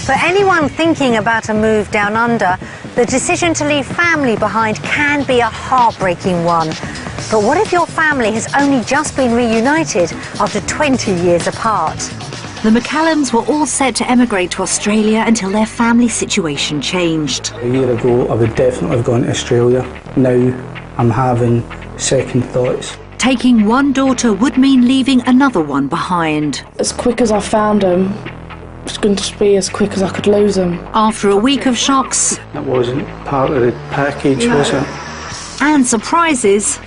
For anyone thinking about a move down under, the decision to leave family behind can be a heartbreaking one. But what if your family has only just been reunited after 20 years apart? The McCallums were all set to emigrate to Australia until their family situation changed. A year ago, I would definitely have gone to Australia. Now, I'm having second thoughts. Taking one daughter would mean leaving another one behind. As quick as I found them, it's going to be as quick as I could lose them. After a week of shocks... That wasn't part of the package, was it? And surprises...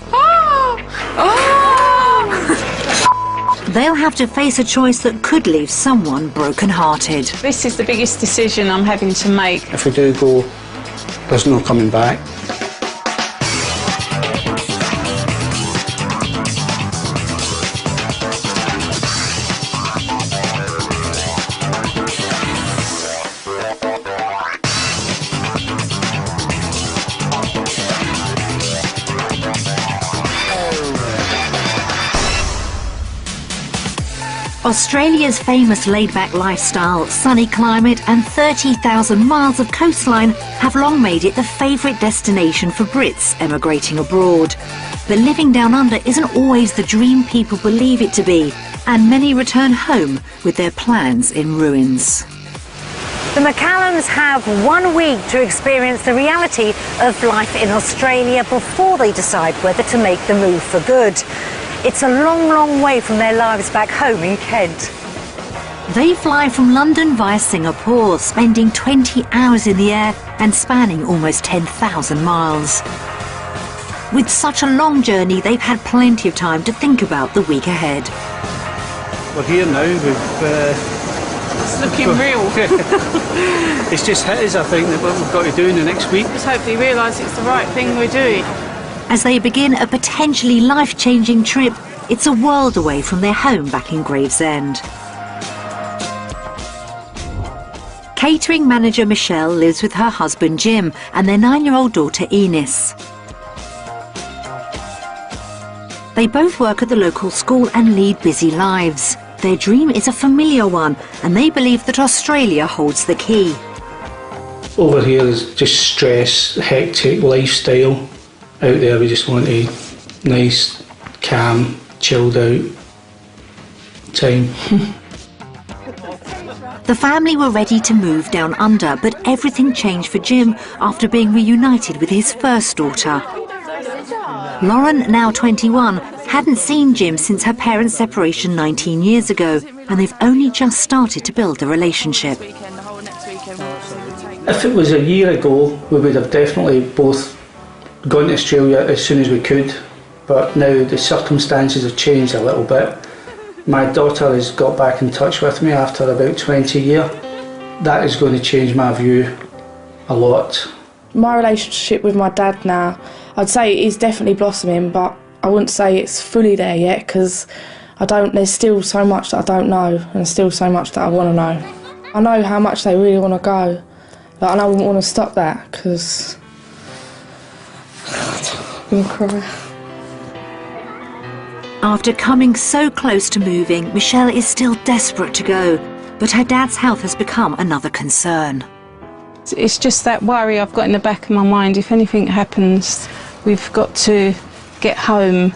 They'll have to face a choice that could leave someone broken-hearted. This is the biggest decision I'm having to make. If we do go, there's no coming back. Australia's famous laid-back lifestyle, sunny climate and 30,000 miles of coastline have long made it the favourite destination for Brits emigrating abroad. But living down under isn't always the dream people believe it to be, and many return home with their plans in ruins. The McCallums have 1 week to experience the reality of life in Australia before they decide whether to make the move for good. It's a long, long way from their lives back home in Kent. They fly from London via Singapore, spending 20 hours in the air and spanning almost 10,000 miles. With such a long journey, they've had plenty of time to think about the week ahead. We're here now. It's looking real. It's just hit us, I think, that what we've got to do in the next week. Just hopefully realise it's the right thing we're doing. As they begin a potentially life-changing trip, it's a world away from their home back in Gravesend. Catering manager Michelle lives with her husband Jim and their 9-year-old daughter Eunice. They both work at the local school and lead busy lives. Their dream is a familiar one, and they believe that Australia holds the key. Over here is just stress, hectic lifestyle. Out there we just want a nice, calm, chilled out time. The family were ready to move down under, but everything changed for Jim after being reunited with his first daughter. Lauren, now 21, hadn't seen Jim since her parents' separation 19 years ago, and they've only just started to build a relationship. If it was a year ago, we would have definitely both gone to Australia as soon as we could, but now the circumstances have changed a little bit. My daughter has got back in touch with me after about 20 years. That is going to change my view a lot. My relationship with my dad now, I'd say it is definitely blossoming, but I wouldn't say it's fully there yet, because there's still so much that I don't know, and there's still so much that I want to know. I know how much they really want to go, but I wouldn't want to stop that, because I'm going to cry. After coming so close to moving, Michelle is still desperate to go, but her dad's health has become another concern. It's just that worry I've got in the back of my mind. If anything happens, we've got to get home.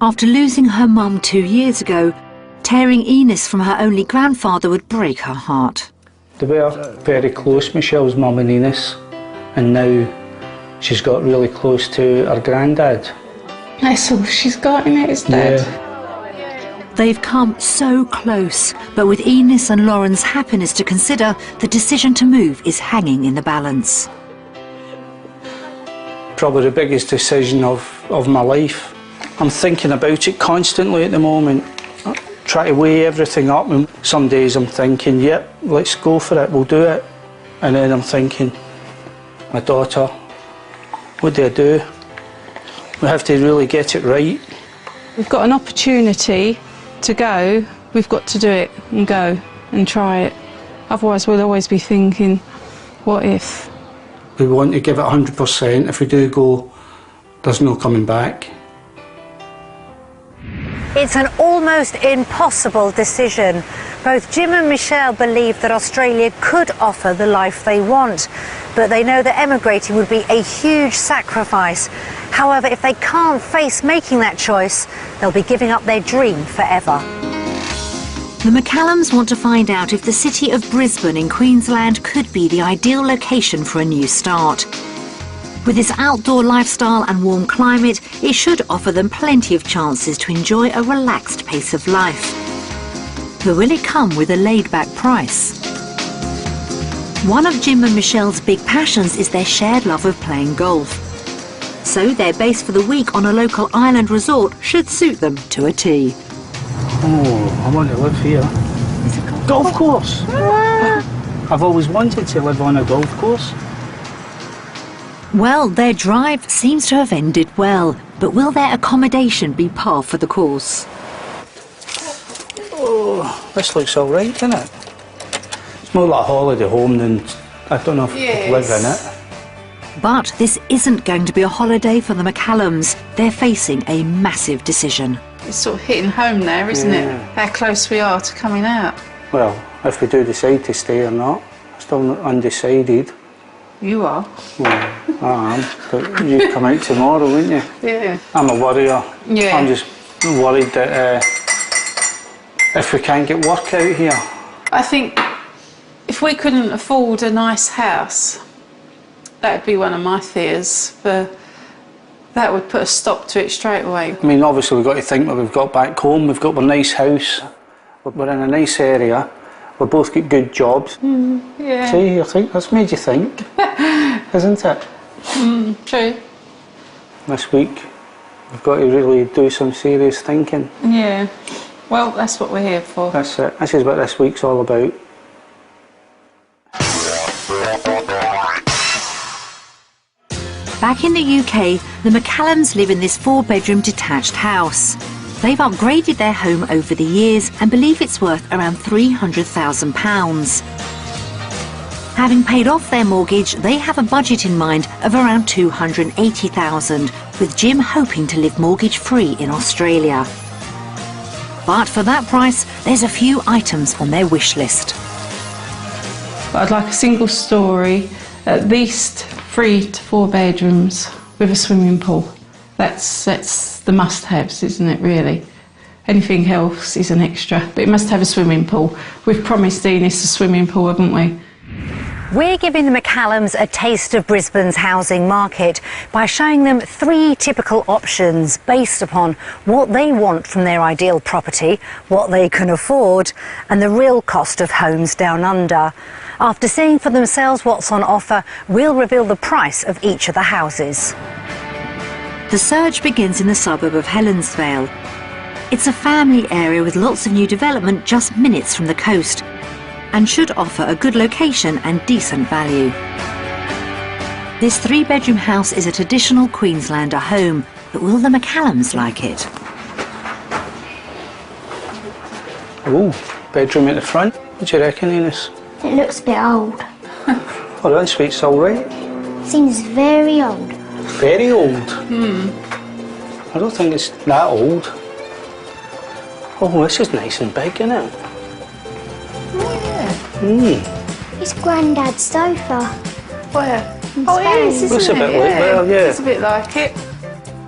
After losing her mum 2 years ago, tearing Eunice from her only grandfather would break her heart. They were very close, Michelle's mum and Eunice, and now she's got really close to her granddad. That's all she's got in it, is Dad. Yeah. They've come so close, but with Eunice and Lauren's happiness to consider, the decision to move is hanging in the balance. Probably the biggest decision of my life. I'm thinking about it constantly at the moment. I try to weigh everything up, and some days I'm thinking, yep, let's go for it, we'll do it. And then I'm thinking, my daughter, what do I do? We have to really get it right. We've got an opportunity to go, we've got to do it and go and try it. Otherwise we'll always be thinking, what if? We want to give it 100%. If we do go, there's no coming back. It's an almost impossible decision. Both Jim and Michelle believe that Australia could offer the life they want, but they know that emigrating would be a huge sacrifice. However, if they can't face making that choice, they'll be giving up their dream forever. The McCallums want to find out if the city of Brisbane in Queensland could be the ideal location for a new start. With its outdoor lifestyle and warm climate, it should offer them plenty of chances to enjoy a relaxed pace of life. But will it come with a laid-back price? One of Jim and Michelle's big passions is their shared love of playing golf. So their base for the week on a local island resort should suit them to a T. Oh, I want to live here. It's a Golf course! I've always wanted to live on a golf course. Well, their drive seems to have ended well, but will their accommodation be par for the course? Oh, this looks all right, doesn't it? It's more like a holiday home than, I don't know if I could live in it. But this isn't going to be a holiday for the McCallums. They're facing a massive decision. It's sort of hitting home there, isn't it? How close we are to coming out. Well, if we do decide to stay or not, I'm still undecided. You are? Well, I am, but you come out tomorrow, won't you? Yeah. I'm a worrier. Yeah. I'm just worried that if we can't get work out here. I think if we couldn't afford a nice house, that would be one of my fears. That would put a stop to it straight away. I mean, obviously we've got to think what we've got back home. We've got a nice house. We're in a nice area. We've both got good jobs. Yeah. See, that's made you think, isn't it? True. This week, we've got to really do some serious thinking. Yeah. Well, that's what we're here for. That's it. This is what this week's all about. Back in the UK, the McCallums live in this 4-bedroom detached house. They've upgraded their home over the years and believe it's worth around £300,000. Having paid off their mortgage, they have a budget in mind of around $280,000, with Jim hoping to live mortgage-free in Australia. But for that price, there's a few items on their wish list. I'd like a single story, at least 3 to 4 bedrooms with a swimming pool. That's the must-haves, isn't it, really? Anything else is an extra, but it must have a swimming pool. We've promised Ines a swimming pool, haven't we? We're giving the McCallums a taste of Brisbane's housing market by showing them 3 typical options based upon what they want from their ideal property, what they can afford, and the real cost of homes down under. After seeing for themselves what's on offer, we'll reveal the price of each of the houses. The search begins in the suburb of Helensvale. It's a family area with lots of new development just minutes from the coast, and should offer a good location and decent value. This 3-bedroom house is a traditional Queenslander home, but will the McCallums like it? Oh, bedroom at the front. What do you reckon, Ines? It looks a bit old. Oh, that suite's all right. Seems very old. Very old. I don't think it's that old. Oh, this is nice and big, isn't it? It's Grandad's sofa. Where? In Oh, it is, Spain. isn't Looks a it? bit like, well, yeah. It's a bit like it.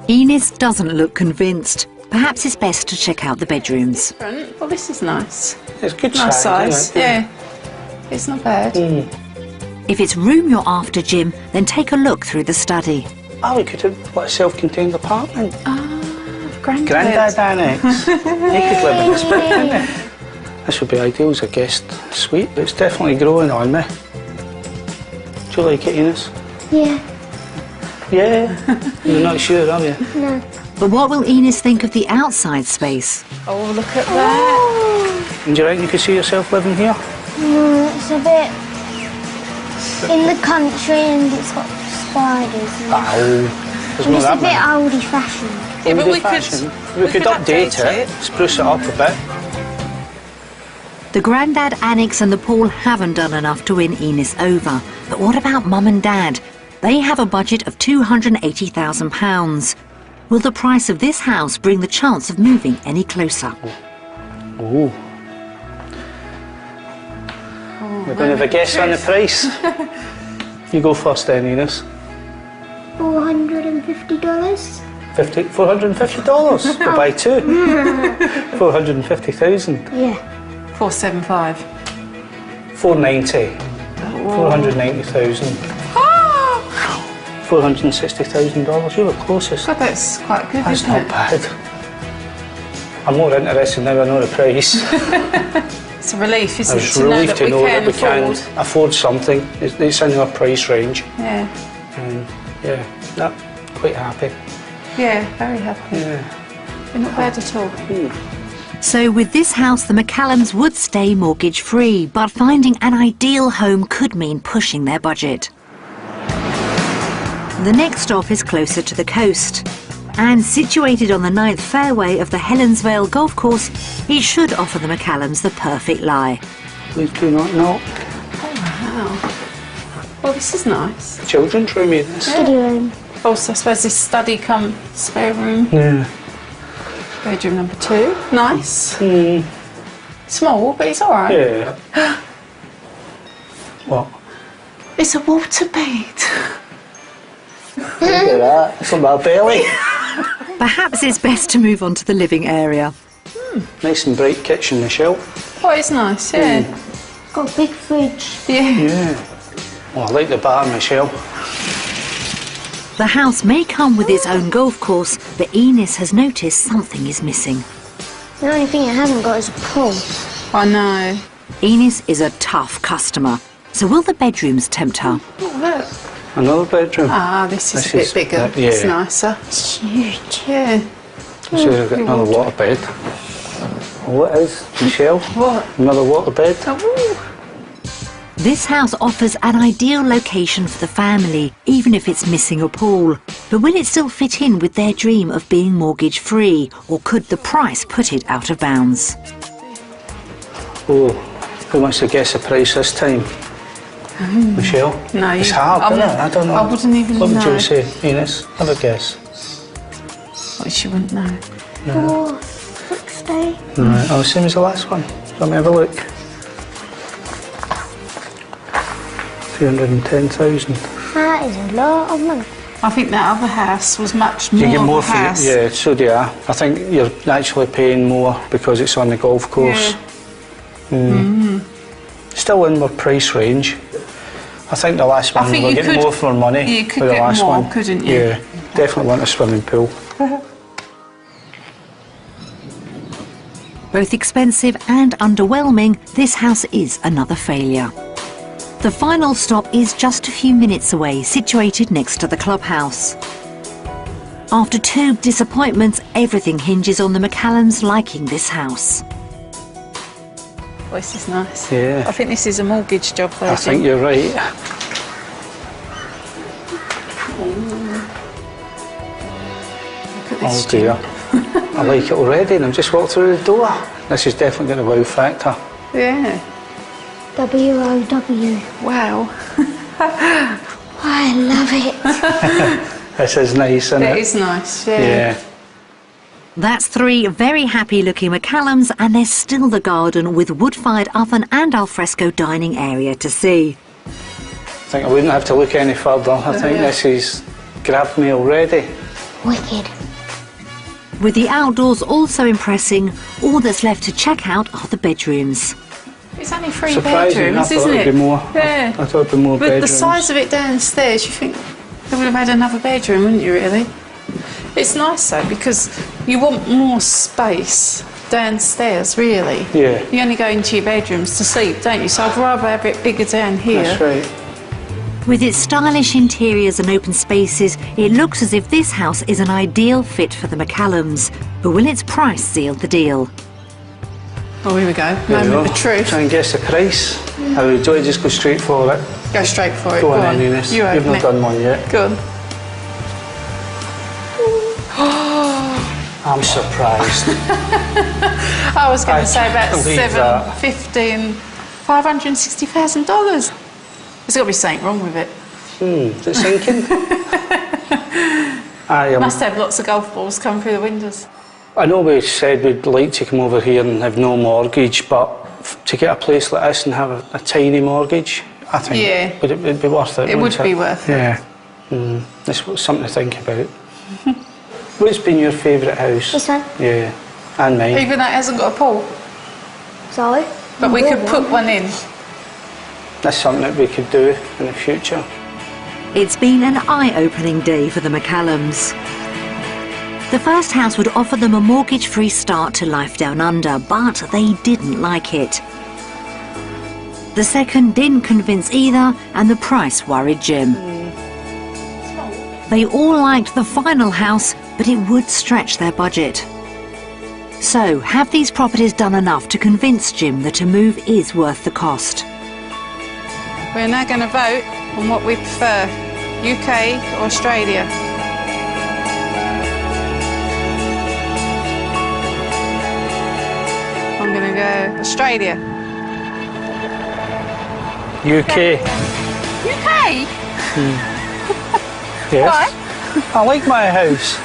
Ines doesn't look convinced. Perhaps it's best to check out the bedrooms. Well, this is nice. It's good Nice size, size, isn't it? yeah. It's not bad. If it's room you're after, Jim, then take a look through the study. Oh, we could have like a self-contained apartment. Grandad. Grandad annex. He could live in this bit, couldn't he? This would be ideal as a guest suite. It's definitely growing on me. Do you like it, Ines? Yeah. Yeah. You're not sure, are you? No. But what will Ines think of the outside space? Oh, look at that. And do you reckon you could see yourself living here? No, it's a bit in the country and it's got spiders. And Oh, there's and not it's a that bit many. oldie-fashioned. Yeah, but we Old-fashioned. could- We could update it, spruce it up a bit. The Grandad annex and the pool haven't done enough to win Ines over. But what about Mum and Dad? They have a budget of £280,000. Will the price of this house bring the chance of moving any closer? Oh. We're going to have a guess on the price. You go first then, Eunice. $450. $450? We'll buy two. 450,000. Yeah. 475. 490. 490,000. $460,000. You were closest. God, that's quite good, That's isn't not it? bad. I'm more interested now I know the price. It's a relief, isn't I it, was relieved to know that we can afford. afford something. It's in our price range. Yeah. Yeah, no, quite happy. Yeah, very happy. Yeah. You're not bad at all. So with this house, the McCallums would stay mortgage-free, but finding an ideal home could mean pushing their budget. The next stop is closer to the coast. And situated on the 9th fairway of the Helensvale golf course, it should offer the McCallums the perfect lie. Please do not knock. Oh, wow. Well, this is nice. Children's room, Eunice. Study room. Also, I suppose this study come spare room. Yeah. Bedroom number 2. Nice. Small, but it's all right. Yeah. What? It's a waterbed. Look at that. It's on my belly. Perhaps it's best to move on to the living area. Nice and bright kitchen, Michelle. Oh, it's nice, yeah. Got a big fridge. Yeah. Yeah. Well, I like the bar, Michelle. The house may come with its own golf course, but Eunice has noticed something is missing. The only thing it hasn't got is a pool. I know. Eunice is a tough customer, so will the bedrooms tempt her? Oh, look. Another bedroom. Ah, this is a bit bigger. yeah. It's nicer. It's huge, yeah. So we've got another water bed. What is, Michelle? What? Another water bed. Oh, This house offers an ideal location for the family, even if it's missing a pool. But will it still fit in with their dream of being mortgage-free, or could the price put it out of bounds? Oh, who wants to guess the price this time? Michelle? No, It's hard, isn't it? I don't know. I wouldn't even What would know. you say, Eunice? Have a guess. What, she wouldn't know. 460. Right, oh, same as the last one. Let me have a look. 310,000. That is a lot of money. I think that other house was much more You get more of a for house. it, yeah, so do I. I think you're actually paying more because it's on the golf course. Still in our price range. I think the last one we were getting more for our money. You could for the get last more, one. couldn't you? Yeah, definitely want a swimming pool. Both expensive and underwhelming, this house is another failure. The final stop is just a few minutes away, situated next to the clubhouse. After 2 disappointments, everything hinges on the McCallums liking this house. Oh, this is nice. Yeah. I think this is a mortgage job, though. I think you're right. Look at this. Oh dear. I like it already and I've just walked through the door. This is definitely got a wow factor. Yeah. WOW. Wow. I love it. This is nice, isn't it? It is nice, yeah. Yeah. That's 3 very happy-looking McCallums, and there's still the garden with wood-fired oven and alfresco dining area to see. I think I wouldn't have to look any further. I think this is grabbed me already. Wicked. With the outdoors also impressing, all that's left to check out are the bedrooms. It's only 3 Surprising, bedrooms, I thought isn't it'd it? be more. Yeah. I thought it'd be more But bedrooms. the size of it downstairs, you think they would have had another bedroom, wouldn't you, really? It's nice, though, because you want more space downstairs, really. Yeah. You only go into your bedrooms to sleep, don't you? So I'd rather have it bigger down here. That's right. With its stylish interiors and open spaces, it looks as if this house is an ideal fit for the McCallums. But will its price seal the deal? Oh, here we go. There we Moment go. of truth. Try and guess the price. How would you just go straight for it? Go straight for it. Go on then, Eunice. You You've open not it. done one yet. Go on. I'm surprised. I was going to say about can't believe that. $560,000. There's got to be something wrong with it. Is it sinking? Must have lots of golf balls coming through the windows. I know we said we'd like to come over here and have no mortgage, but to get a place like this and have a tiny mortgage, I think it'd be worth it. It would be worth it. Yeah. That's something to think about. What's been your favourite house? This one. Yeah, and mine. Even though it hasn't got a pool. Sorry? But we could put one in. That's something that we could do in the future. It's been an eye-opening day for the McCallums. The first house would offer them a mortgage-free start to life down under, but they didn't like it. The second didn't convince either, and the price worried Jim. They all liked the final house, but it would stretch their budget. So, have these properties done enough to convince Jim that a move is worth the cost? We're now going to vote on what we prefer, UK or Australia. I'm going to go Australia. UK. UK? Yes. Why? I like my house.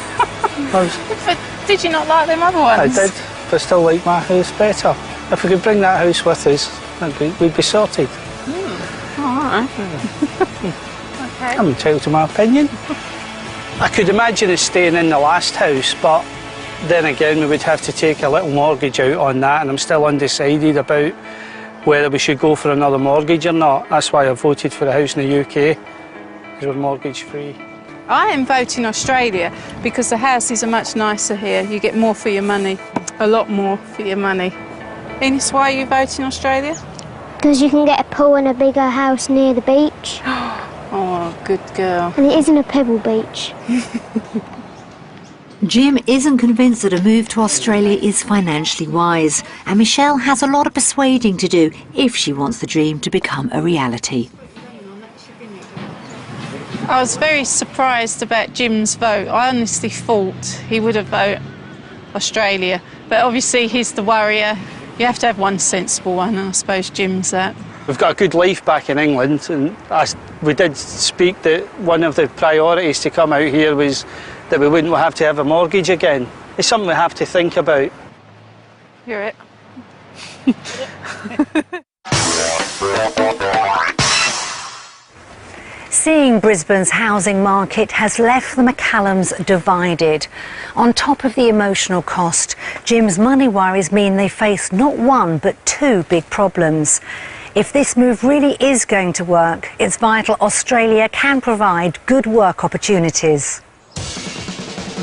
But did you not like them other ones? I did, but still like my house better. If we could bring that house with us, we'd be sorted. Alright. Okay. I'm entitled to my opinion. I could imagine us staying in the last house, but then again we would have to take a little mortgage out on that, and I'm still undecided about whether we should go for another mortgage or not. That's why I voted for a house in the UK, because we're mortgage free. I am voting Australia because the houses are much nicer here. You get more for your money, a lot more for your money. Ines, why are you voting Australia? Because you can get a pool and a bigger house near the beach. Oh, good girl. And it isn't a pebble beach. Jim isn't convinced that a move to Australia is financially wise, and Michelle has a lot of persuading to do if she wants the dream to become a reality. I was very surprised about Jim's vote. I honestly thought he would have voted Australia, but obviously he's the worrier. You have to have one sensible one, and I suppose Jim's that. We've got a good life back in England, and we did speak that one of the priorities to come out here was that we wouldn't have to have a mortgage again. It's something we have to think about. You're it. Seeing Brisbane's housing market has left the McCallums divided. On top of the emotional cost, Jim's money worries mean they face not one but two big problems. If this move really is going to work, it's vital Australia can provide good work opportunities.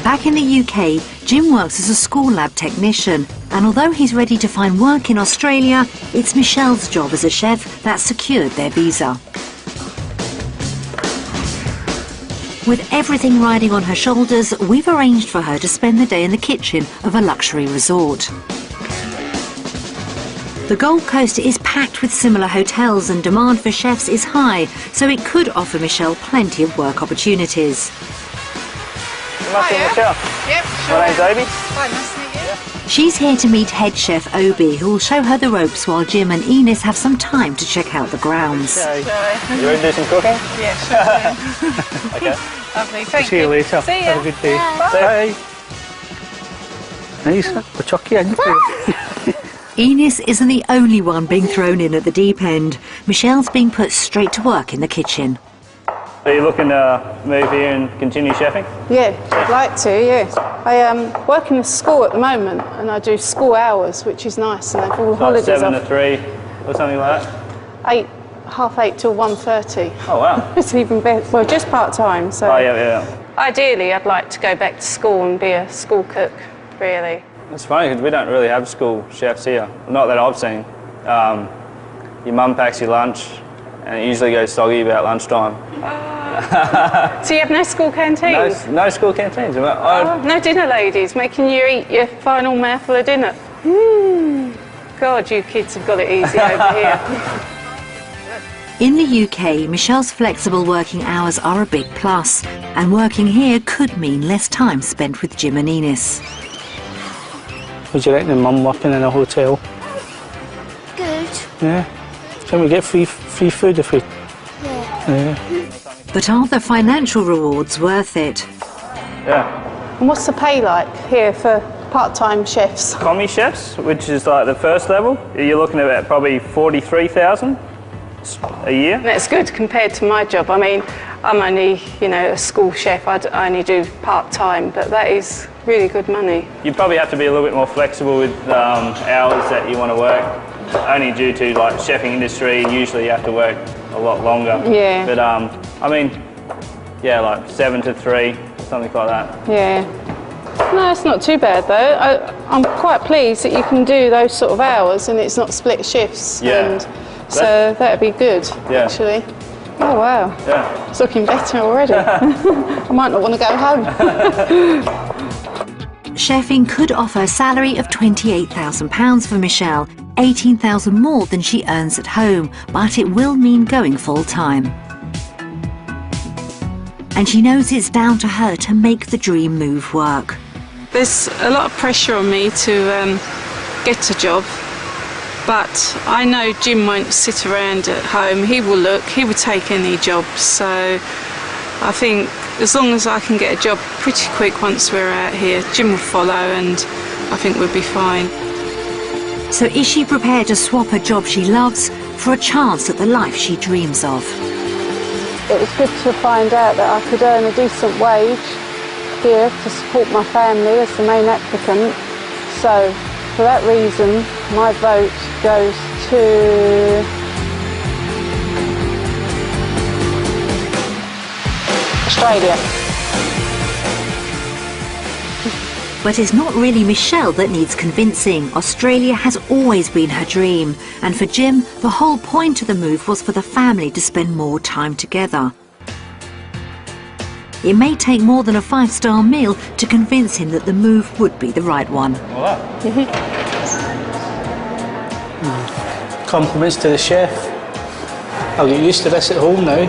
Back in the UK, Jim works as a school lab technician, and although he's ready to find work in Australia, it's Michelle's job as a chef that secured their visa. With everything riding on her shoulders, we've arranged for her to spend the day in the kitchen of a luxury resort. The Gold Coast is packed with similar hotels and demand for chefs is high, so it could offer Michelle plenty of work opportunities. Michelle. Yep, sure. My name's Obi. Hi, nice to meet you. She's here to meet head chef Obi, who will show her the ropes while Jim and Ines have some time to check out the grounds. Okay. You want to do some cooking? Yeah, sure. Okay. Lovely, thank you. See you later. See ya. Have a good day. Bye. Bye. Nice. We're chucky in. Ines isn't the only one being thrown in at the deep end. Michelle's being put straight to work in the kitchen. Are you looking to move here and continue chefing? Yeah, I'd like to, yes. I work in a school at the moment, and I do school hours, which is nice, and they've all holidays 7 off. to 3 or something like that? 8:30 till 1:30. Oh, wow. It's even better. Well, just part-time, so... Oh, yeah. Ideally, I'd like to go back to school and be a school cook, really. It's funny because we don't really have school chefs here. Not that I've seen. Your mum packs your lunch and it usually goes soggy about lunchtime. So you have no school canteens? No school canteens. No dinner ladies making you eat your final mouthful of dinner? God, you kids have got it easy over here. In the UK, Michelle's flexible working hours are a big plus, and working here could mean less time spent with Jim and Ines. Would you reckon Mum working in a hotel? Good. Yeah. Can we get free food if we... Yeah. But are the financial rewards worth it? Yeah. And what's the pay like here for part-time chefs? Commis chefs, which is like the first level, you're looking at probably 43,000 a year. That's good compared to my job. I mean, I'm only, you know, a school chef. I only do part-time, but that is really good money. You probably have to be a little bit more flexible with hours that you want to work, only due to like chefing industry. Usually you have to work a lot longer. Yeah. But I mean, yeah, like 7 to 3, something like that. Yeah. No, it's not too bad though. I'm quite pleased that you can do those sort of hours and it's not split shifts. Yeah. And so that'd be good, Yeah. actually. Oh wow. Yeah. It's looking better already. I might not want to go home. Chefing could offer a salary of £28,000 for Michelle, £18,000 more than she earns at home, but it will mean going full-time. And she knows it's down to her to make the dream move work. There's a lot of pressure on me to get a job, but I know Jim won't sit around at home. He will look, he will take any job. So I think as long as I can get a job pretty quick once we're out here, Jim will follow and I think we'll be fine. So is she prepared to swap a job she loves for a chance at the life she dreams of? It was good to find out that I could earn a decent wage here to support my family as the main applicant. So for that reason, my vote goes to Australia. But it's not really Michelle that needs convincing. Australia has always been her dream. And for Jim, the whole point of the move was for the family to spend more time together. It may take more than a 5-star meal to convince him that the move would be the right one. Compliments to the chef. I'll get used to this at home now.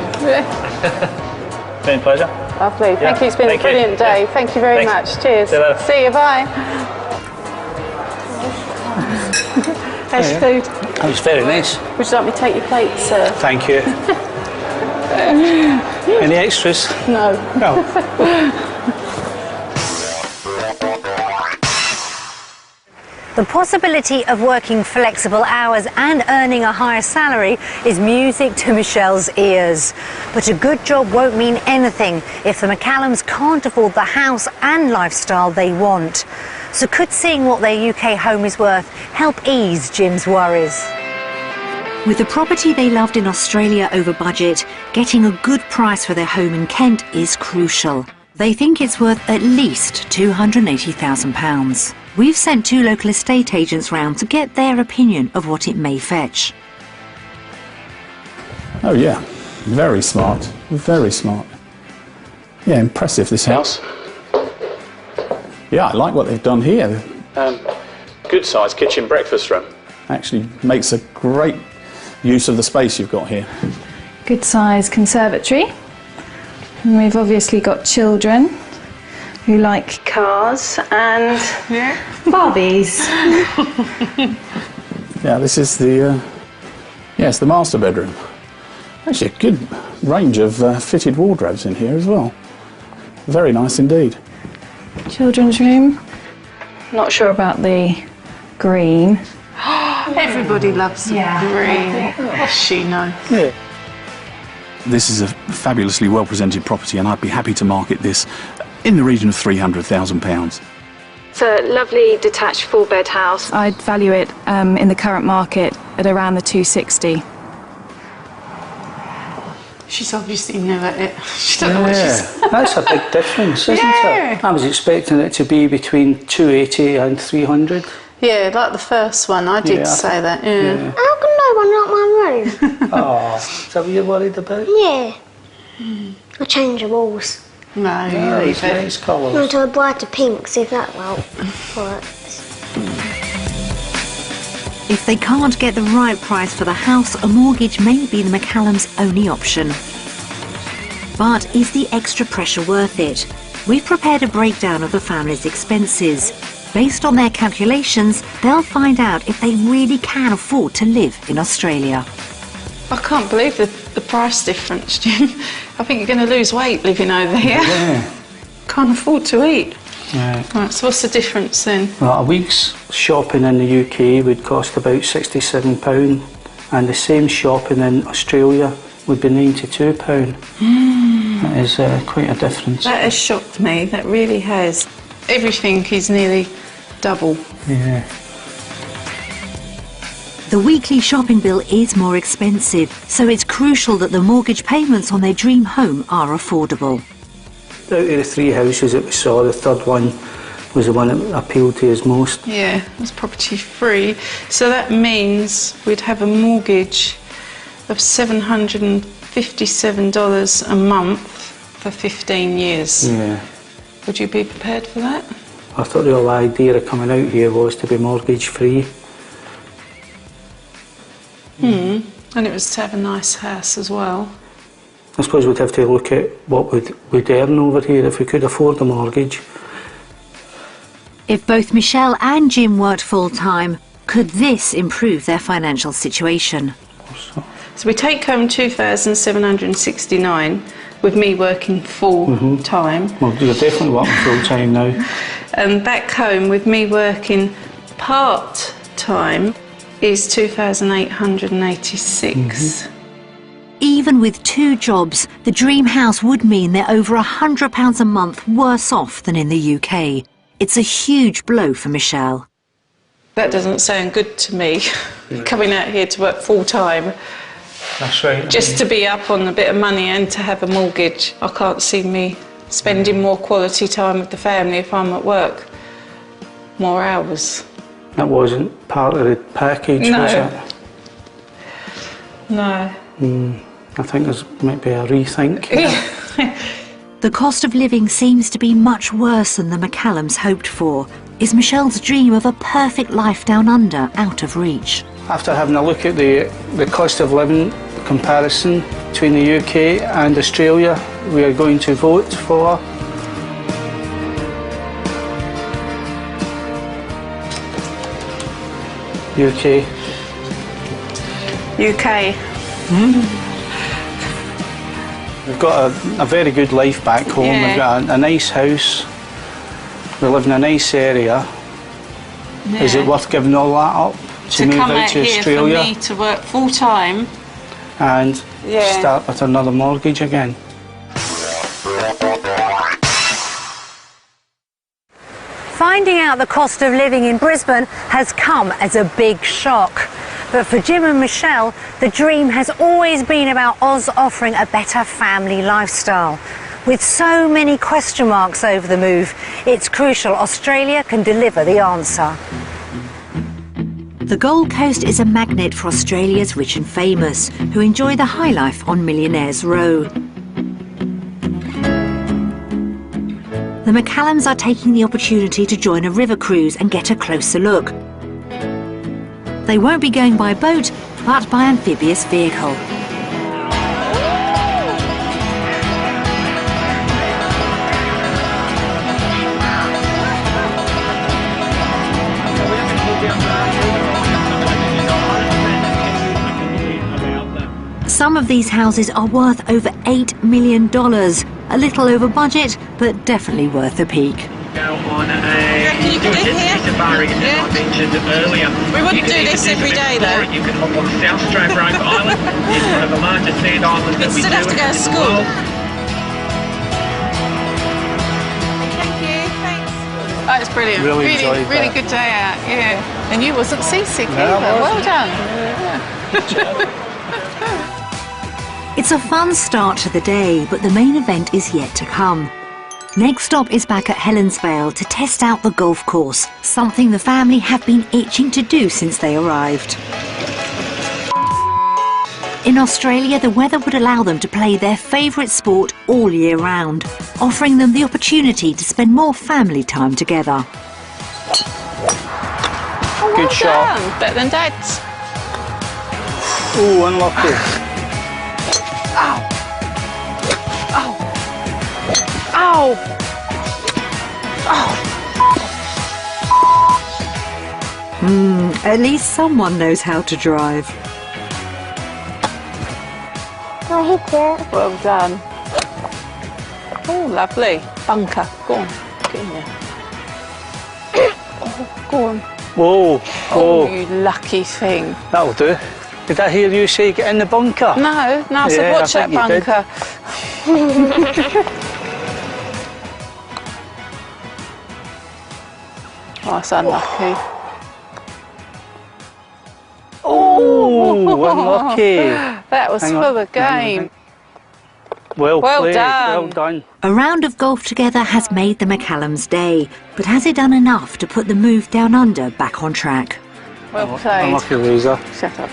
It's been a pleasure. Lovely. Yeah. Thank you. It's been a brilliant day. Yeah. Thank you very Thanks. much. Cheers. See you later. See you. Bye. How's your food? That was very nice. Would you like me to take your plate, sir? Thank you. Any extras? No. No. The possibility of working flexible hours and earning a higher salary is music to Michelle's ears. But a good job won't mean anything if the McCallums can't afford the house and lifestyle they want. So could seeing what their UK home is worth help ease Jim's worries? With the property they loved in Australia over budget, getting a good price for their home in Kent is crucial. They think it's worth at least £280,000. We've sent 2 local estate agents round to get their opinion of what it may fetch. Oh yeah, very smart, very smart. Yeah, impressive, this house. Yeah, I like what they've done here. Good sized kitchen breakfast room. Actually makes a great use of the space you've got here. Good size conservatory. And we've obviously got children who like cars and Barbies. Yeah, this is the it's the master bedroom. Actually a good range of fitted wardrobes in here as well. Very nice indeed. Children's room. Not sure about the green. Everybody loves green. What's she know? Yeah. This is a fabulously well presented property and I'd be happy to market this in the region of £300,000. It's a lovely detached 4-bed house. I'd value it in the current market at around the 260. She's obviously new at it. She don't know what she's... That's a big difference, isn't it? I was expecting it to be between 280 and 300. Yeah, like the first one, I did say that, yeah. How come no one like my room? Oh, is that what you're worried about? Yeah. I'll change the walls. No, you Yeah, leave it's it. nice colours. No, to a brighter pink, see if that works. If they can't get the right price for the house, a mortgage may be the McCallums' only option. But is the extra pressure worth it? We've prepared a breakdown of the family's expenses. Based on their calculations, they'll find out if they really can afford to live in Australia. I can't believe the price difference, Jim. I think you're going to lose weight living over here. Yeah. can't afford to eat. Right. Right, so what's the difference then? Well, a week's shopping in the UK would cost about £67, and the same shopping in Australia would be £92. That is quite a difference. That has shocked me, that really has. Everything is nearly double. Yeah. The weekly shopping bill is more expensive, so it's crucial that the mortgage payments on their dream home are affordable. Out of the 3 houses that we saw, the third one was the one that appealed to us most. Yeah, it's property free. So that means we'd have a mortgage of $757 a month for 15 years. Yeah. Would you be prepared for that? I thought the whole idea of coming out here was to be mortgage free. And it was to have a nice house as well. I suppose we'd have to look at what we'd earn over here if we could afford a mortgage. If both Michelle and Jim worked full-time, could this improve their financial situation? So we take home $2,769 with me working full-time. Well, you're definitely working full-time now. And back home with me working part-time is $2,886. Even with 2 jobs, the dream house would mean they're over £100 a month worse off than in the UK. It's a huge blow for Michelle. That doesn't sound good to me, coming out here to work full-time. That's right. Just to be up on a bit of money and to have a mortgage. I can't see me spending more quality time with the family if I'm at work. More hours. That wasn't part of the package, was it? No. I think there's might be a rethink. The cost of living seems to be much worse than the McCallums hoped for. Is Michelle's dream of a perfect life down under out of reach? After having a look at the cost of living comparison between the UK and Australia, we are going to vote for UK. UK. We've got a very good life back home. Yeah. We've got a nice house. We live in a nice area. Yeah. Is it worth giving all that up to move come out out to here Australia for me to work full-time? and start with another mortgage again? Finding out the cost of living in Brisbane has come as a big shock. But for Jim and Michelle, the dream has always been about Oz offering a better family lifestyle. With so many question marks over the move, it's crucial Australia can deliver the answer. The Gold Coast is a magnet for Australia's rich and famous, who enjoy the high life on Millionaires Row. The McCallums are taking the opportunity to join a river cruise and get a closer look. They won't be going by boat, but by amphibious vehicle. Some of these houses are worth over $8 million. A little over budget, but definitely worth a peek. You could live here? Yeah. We wouldn't do this every day though. You can hop on South Stradbroke Island. It's one of the largest sand islands that we You'd still have to go to school. Thank you, thanks. Oh, it's brilliant. Really enjoyed really that. good day out, yeah. And you wasn't seasick No, either. I Well wasn't. done. It's a fun start to the day, but the main event is yet to come. Next stop is back at Helensvale to test out the golf course, something the family have been itching to do since they arrived. In Australia, the weather would allow them to play their favourite sport all year round, offering them the opportunity to spend more family time together. Good shot. Done. Better than Dad's. Oh, unlucky. Ow! Ow! At least someone knows how to drive. I hit it. Well done. Oh, lovely. bunker. Go on, get in there. Oh, go on. Whoa, Oh, you lucky thing. that'll do. Did I hear you say get in the bunker? No, I said Yeah, watch I that think bunker. Oh, that's unlucky. Oh, unlucky. That was Hang for on, the game. Well played, done. well done. A round of golf together has made the McCallums' day, but has it done enough to put the move down under back on track? Well played. Unlucky loser. Shut up.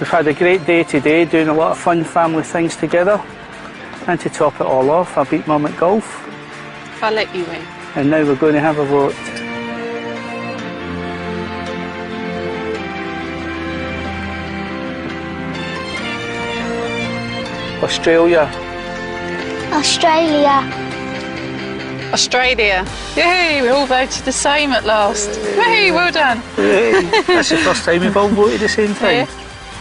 We've had a great day today, doing a lot of fun family things together. And to top it all off, I beat Mum at golf. If I let you win. And now we're going to have a vote. Australia. Australia. Australia. Yay, we all voted the same at last. Yay, well done. That's the first time we've all voted the same thing.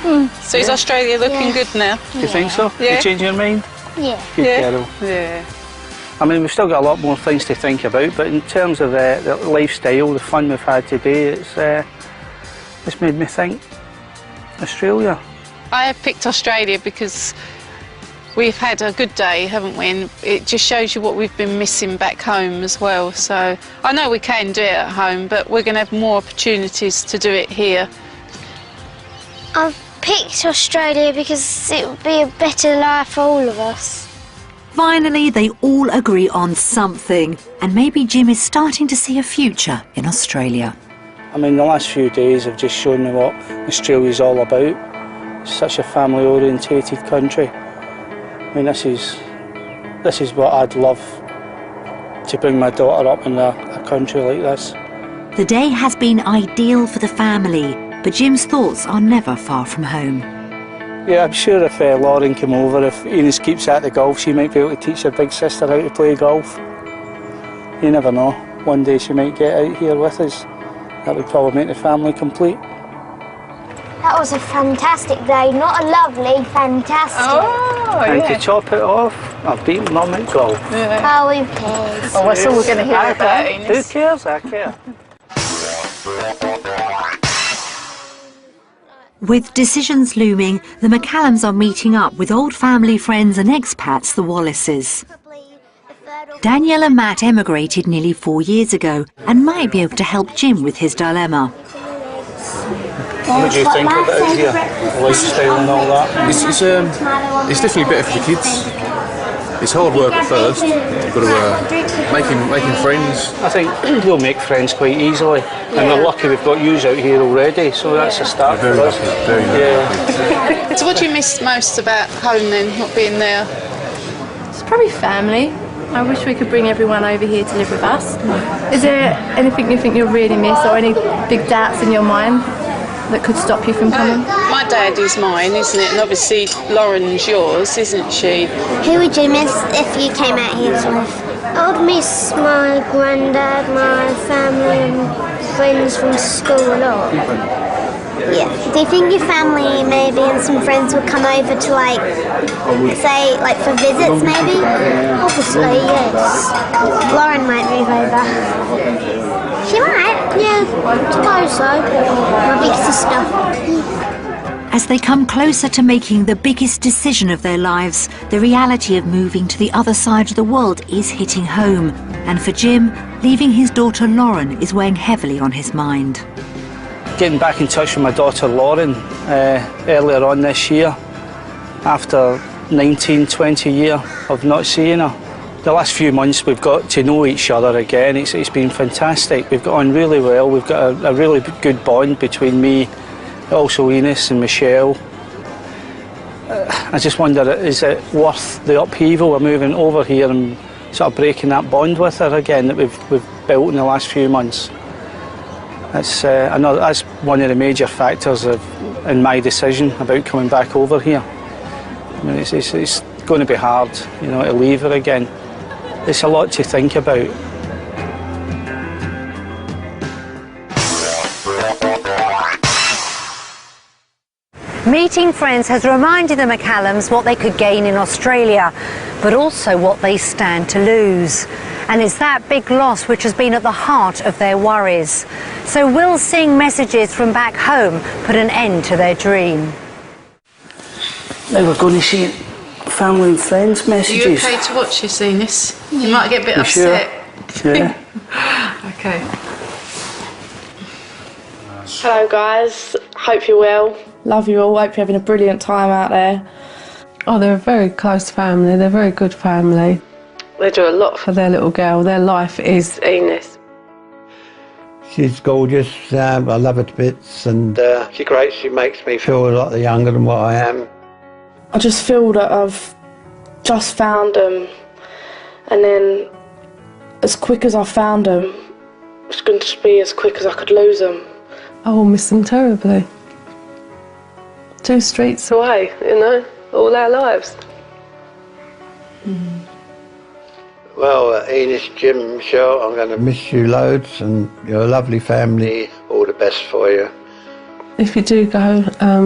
Yeah. So is Australia looking good now? Do you think so? Yeah. You changing your mind? Yeah. Good Yeah. girl. Yeah. I mean, we've still got a lot more things to think about, but in terms of the lifestyle, the fun we've had today, it's made me think Australia. I have picked Australia because we've had a good day, haven't we? And it just shows you what we've been missing back home as well. So I know we can do it at home, but we're going to have more opportunities to do it here. I've picked Australia because it would be a better life for all of us. Finally, they all agree on something, and maybe Jim is starting to see a future in Australia. I mean, the last few days have just shown me what Australia's all about. It's such a family-orientated country. I mean, this is what I'd love to bring my daughter up in a country like this. The day has been ideal for the family, but Jim's thoughts are never far from home. Yeah, I'm sure if Lauren came over, if Ines keeps at the golf, she might be able to teach her big sister how to play golf. You never know. One day she might get out here with us. That would probably make the family complete. That was a fantastic day, not a lovely, fantastic. Oh, And yeah. to top it off, I've beaten Mum at golf. Oh, who cares? Oh, that's all we're going to hear about, Who Ines. cares? I care. With decisions looming, the McCallums are meeting up with old family friends and expats, the Wallaces. Danielle and Matt emigrated nearly 4 years ago and might be able to help Jim with his dilemma. What do you think of it here? Lifestyle and all that? It's definitely better for the kids. It's hard work at first. You've got to making friends. I think we'll make friends quite easily. And we're lucky we've got yous out here already, so that's a start for us. Very lucky. So what do you miss most about home then, not being there? It's probably family. I wish we could bring everyone over here to live with us. Is there anything you think you'll really miss, or any big doubts in your mind that could stop you from coming? My dad is mine, isn't it? And obviously Lauren's yours, isn't she? Who would you miss if you came out here to live? I would miss my granddad, my family and friends from school a lot. Yeah. Do you think your family maybe and some friends would come over to say for visits maybe? Obviously, yes. Lauren might move over. She might, yeah, I suppose so. My big sister. As they come closer to making the biggest decision of their lives, the reality of moving to the other side of the world is hitting home. And for Jim, leaving his daughter Lauren is weighing heavily on his mind. Getting back in touch with my daughter Lauren earlier on this year, after 19, 20 years of not seeing her. The last few months we've got to know each other again. It's been fantastic. We've got on really well. We've got a really good bond between me, also Ines and Michelle. I just wonder, is it worth the upheaval of moving over here and sort of breaking that bond with her again that we've built in the last few months? I know that's one of the major factors in my decision about coming back over here. I mean, it's going to be hard, to leave her again. It's a lot to think about. Meeting friends has reminded the McCallums what they could gain in Australia, but also what they stand to lose. And it's that big loss which has been at the heart of their worries. So will seeing messages from back home put an end to their dream? Now we're going to see family and friends messages. Are you okay to watch this, Eunice? You might get a bit upset. Sure? Yeah. Okay. Hello guys, hope you're well. Love you all, hope you're having a brilliant time out there. Oh, they're a very close family, they're a very good family. They do a lot for their little girl, their life is Eunice. She's gorgeous, I love her to bits, and she's great. She makes me feel a lot younger than what I am. I just feel that I've just found them, and then as quick as I found them, it's going to be as quick as I could lose them. I will miss them terribly. 2 streets away, you know, all our lives. Well, Eunice, Jim, Michelle, I'm going to miss you loads, and you're a lovely family. All the best for you. If you do go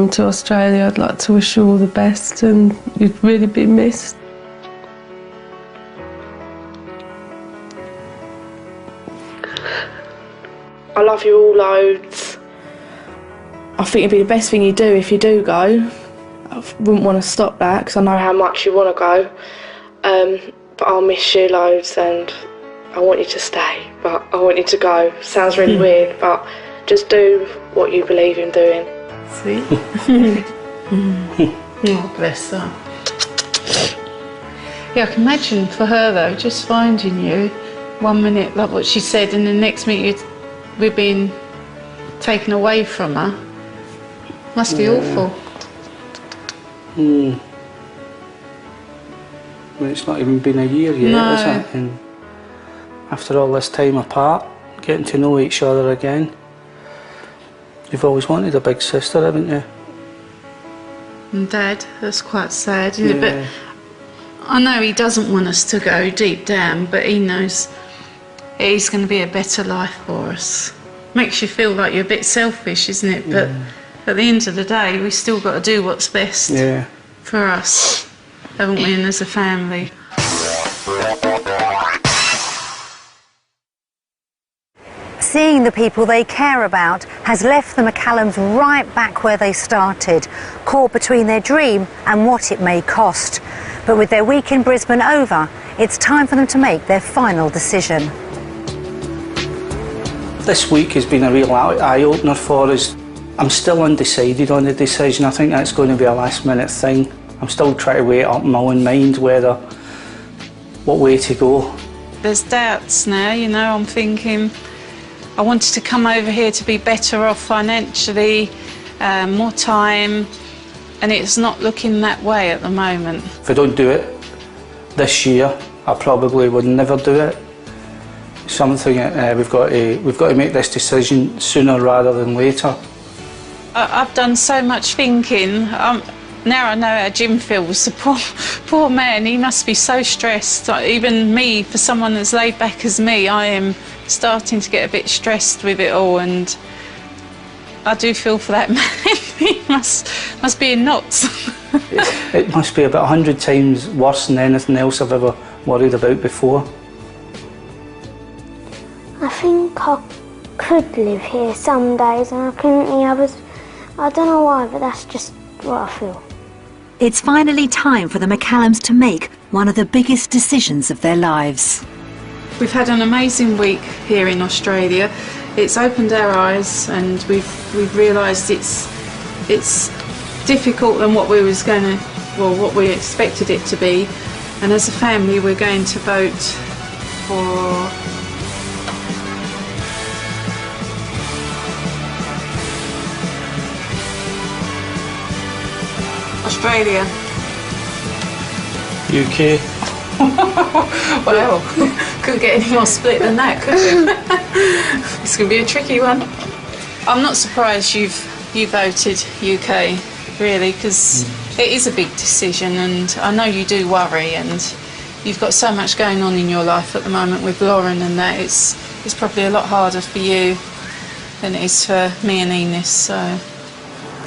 to Australia, I'd like to wish you all the best, and you'd really be missed. I love you all loads. I think it'd be the best thing you do if you do go. I wouldn't want to stop that because I know how much you want to go. But I'll miss you loads, and I want you to stay, but I want you to go. Sounds really weird, but just do what you believe in doing. See? Oh, bless her. Yeah, I can imagine for her though, just finding you 1 minute, like what she said, and the next minute we're being taken away from her. Must be awful. Well, it's not even been a year yet, is it? And after all this time apart, getting to know each other again. You've always wanted a big sister, haven't you? And Dad, that's quite sad, isn't it? But I know he doesn't want us to go deep down, but he knows it is going to be a better life for us. Makes you feel like you're a bit selfish, isn't it? But at the end of the day, we still got to do what's best for us, haven't we, and as a family. Seeing the people they care about has left the McCallums right back where they started, caught between their dream and what it may cost. But with their week in Brisbane over, it's time for them to make their final decision. This week has been a real eye-opener for us. I'm still undecided on the decision. I think that's going to be a last-minute thing. I'm still trying to weigh it up in my own mind what way to go. There's doubts now, you know. I'm thinking I wanted to come over here to be better off financially, more time, and it's not looking that way at the moment. If I don't do it this year, I probably would never do it. Something we've got to make this decision sooner rather than later. I've done so much thinking. Now I know how Jim feels. The poor man, he must be so stressed. Even me, for someone as laid back as me, I am starting to get a bit stressed with it all, and I do feel for that man. He must be in knots. It must be about 100 times worse than anything else I've ever worried about before. I think I could live here some days and I couldn't the others. I don't know why, but that's just what I feel. It's finally time for the McCallums to make one of the biggest decisions of their lives. We've had an amazing week here in Australia. It's opened our eyes, and we've realised it's difficult than what we was what we expected it to be. And as a family, we're going to vote for Australia. UK. Well, couldn't get any more split than that, could we? It's going to be a tricky one. I'm not surprised you voted UK, really, because it is a big decision, and I know you do worry, and you've got so much going on in your life at the moment with Lauren and that. It's probably a lot harder for you than it is for me and Eunice, so...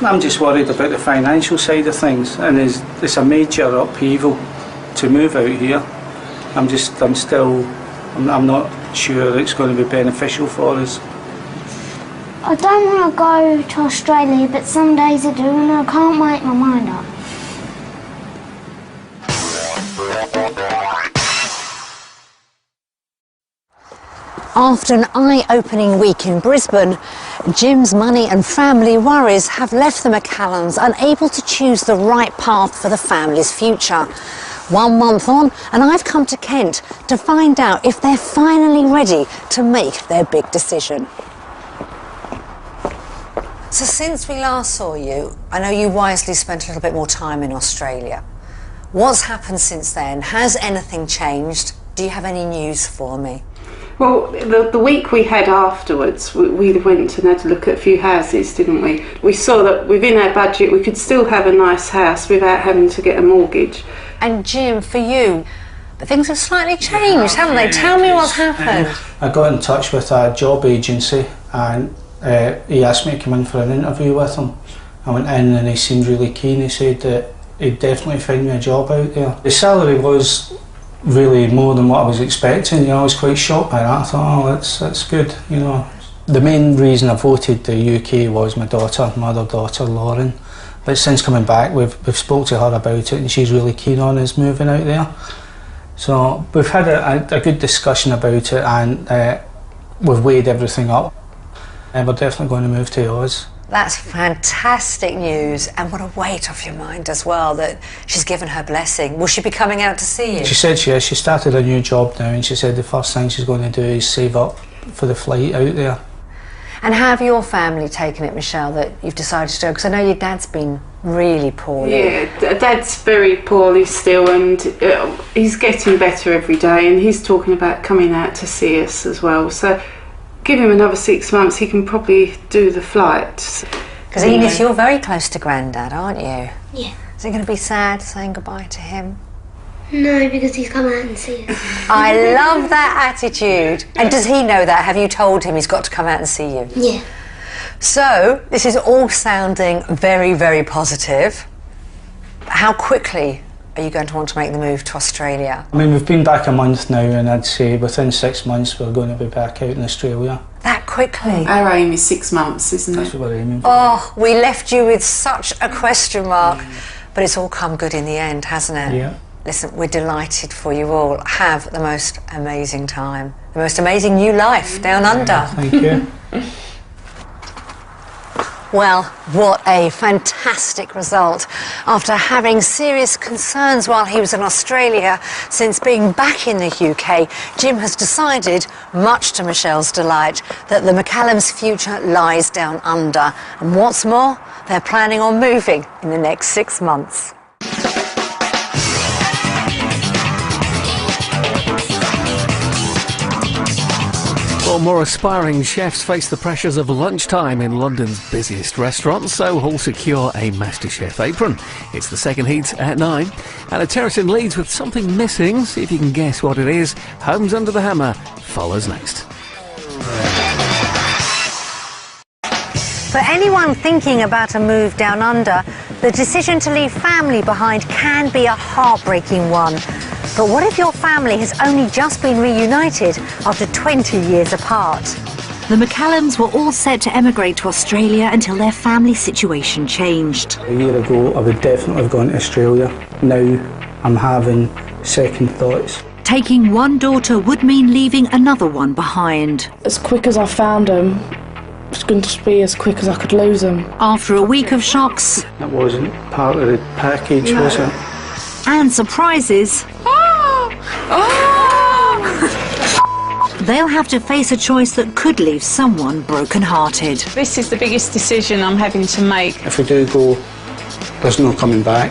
I'm just worried about the financial side of things, and it's a major upheaval to move out here. I'm not sure it's going to be beneficial for us. I don't want to go to Australia, but some days I do, and I can't make my mind up. After an eye-opening week in Brisbane, Jim's money and family worries have left the McCallums unable to choose the right path for the family's future. 1 month on, and I've come to Kent to find out if they're finally ready to make their big decision. So since we last saw you, I know you wisely spent a little bit more time in Australia. What's happened since then? Has anything changed? Do you have any news for me? Well, the week we had afterwards, we went and had a look at a few houses, didn't we? We saw that within our budget we could still have a nice house without having to get a mortgage. And Jim, for you, things have slightly changed, haven't they? Tell me what's happened. I got in touch with a job agency, and he asked me to come in for an interview with him. I went in and he seemed really keen. He said that he'd definitely find me a job out there. The salary was really more than what I was expecting. You know, I was quite shocked by that. I thought, oh, that's good, you know. The main reason I voted the UK was my daughter, my other daughter, Lauren. But since coming back, we've spoke to her about it, and she's really keen on us moving out there. So we've had a good discussion about it, and we've weighed everything up. And we're definitely going to move to Oz. That's fantastic news, and what a weight off your mind as well that she's given her blessing. Will she be coming out to see you? She said she is. She started a new job now, and she said the first thing she's going to do is save up for the flight out there. And how have your family taken it, Michelle, that you've decided to go? Because I know your dad's been really poorly. Yeah, Dad's very poorly still, and he's getting better every day, and he's talking about coming out to see us as well. So give him another 6 months, he can probably do the flight. Because Enos, you're very close to Grandad, aren't you? Yeah. Is it going to be sad saying goodbye to him? No, because he's come out and see us. I love that attitude. And does he know that? Have you told him he's got to come out and see you? Yeah. So, this is all sounding very, very positive. How quickly are you going to want to make the move to Australia? I mean, we've been back a month now, and I'd say within 6 months we're going to be back out in Australia. That quickly? Our aim is 6 months, isn't it? That's what we're aiming for. Oh, we left you with such a question mark, but it's all come good in the end, hasn't it? Yeah. Listen, we're delighted for you all. Have the most amazing time, the most amazing new life down under. Thank you. Well, what a fantastic result. After having serious concerns while he was in Australia, since being back in the UK, Jim has decided, much to Michelle's delight, that the McCallums' future lies down under. And what's more, they're planning on moving in the next 6 months. Well, more aspiring chefs face the pressures of lunchtime in London's busiest restaurants, so all secure a MasterChef apron. It's the second heat at 9, and a terrace in Leeds with something missing. See if you can guess what it is. Homes Under the Hammer follows next. For anyone thinking about a move down under, the decision to leave family behind can be a heartbreaking one. But what if your family has only just been reunited after 20 years apart? The McCallums were all set to emigrate to Australia until their family situation changed. A year ago, I would definitely have gone to Australia. Now, I'm having second thoughts. Taking one daughter would mean leaving another one behind. As quick as I found them, it's going to be as quick as I could lose them. After a week of shocks... That wasn't part of the package, was it? And surprises... They'll have to face a choice that could leave someone broken-hearted. This is the biggest decision I'm having to make. If we do go, there's no coming back.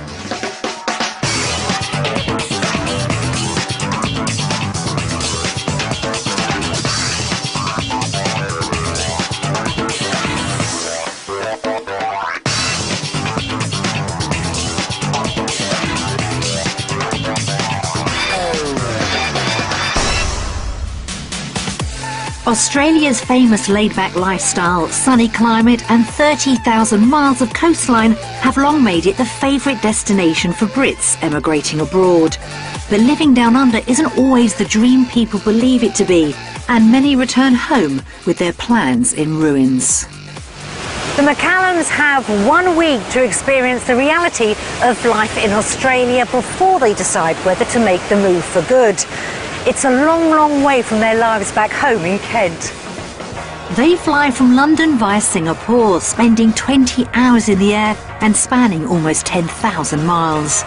Australia's famous laid-back lifestyle, sunny climate and 30,000 miles of coastline have long made it the favourite destination for Brits emigrating abroad. But living down under isn't always the dream people believe it to be, and many return home with their plans in ruins. The McCallums have 1 week to experience the reality of life in Australia before they decide whether to make the move for good. It's a long, long way from their lives back home in Kent. They fly from London via Singapore, spending 20 hours in the air and spanning almost 10,000 miles.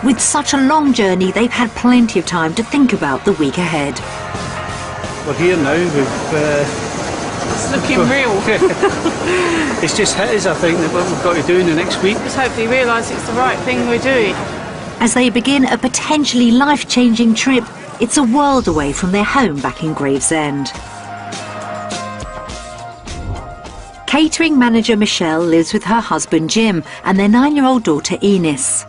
With such a long journey, they've had plenty of time to think about the week ahead. We're here now. It's looking real. It's just hit us, I think, that what we've got to do in the next week. Just hopefully realise it's the right thing we're doing. As they begin a potentially life-changing trip, it's a world away from their home back in Gravesend. Catering manager Michelle lives with her husband Jim and their 9-year-old daughter Eunice.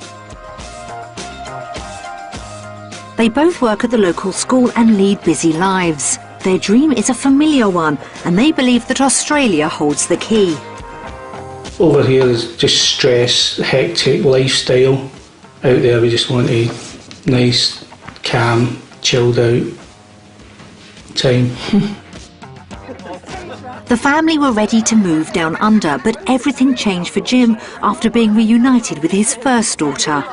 They both work at the local school and lead busy lives. Their dream is a familiar one, and they believe that Australia holds the key. Over here is just stress, hectic lifestyle. Out there we just want a nice, calm, chilled out time. The family were ready to move down under, but everything changed for Jim after being reunited with his first daughter.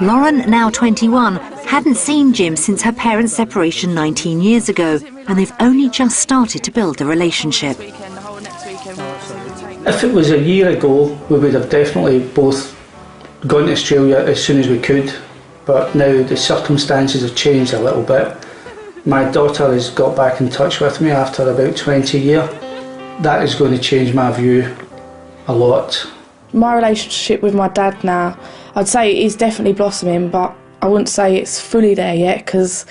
Lauren, now 21, hadn't seen Jim since her parents' separation 19 years ago, and they've only just started to build a relationship. If it was a year ago, we would have definitely both gone to Australia as soon as we could, but now the circumstances have changed a little bit. My daughter has got back in touch with me after about 20 years. That is going to change my view a lot. My relationship with my dad now, I'd say it is definitely blossoming, but I wouldn't say it's fully there yet because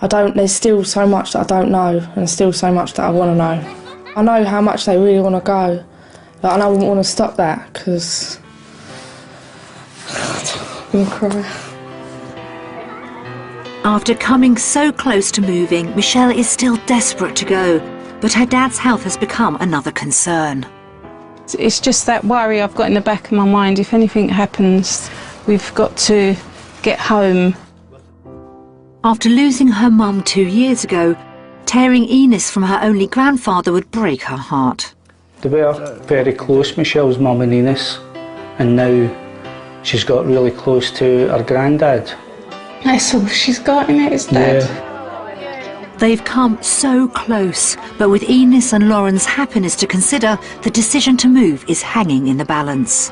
there's still so much that I don't know and still so much that I want to know. I know how much they really want to go, but I wouldn't want to stop that because I'm going to cry. After coming so close to moving, Michelle is still desperate to go, but her dad's health has become another concern. It's just that worry I've got in the back of my mind. If anything happens, we've got to get home. After losing her mum 2 years ago, tearing Eunice from her only grandfather would break her heart. They were very close, Michelle's mum and Eunice, and now she's got really close to her granddad. That's all she's got in it, is Dad. Yeah. They've come so close, but with Eunice and Lauren's happiness to consider, the decision to move is hanging in the balance.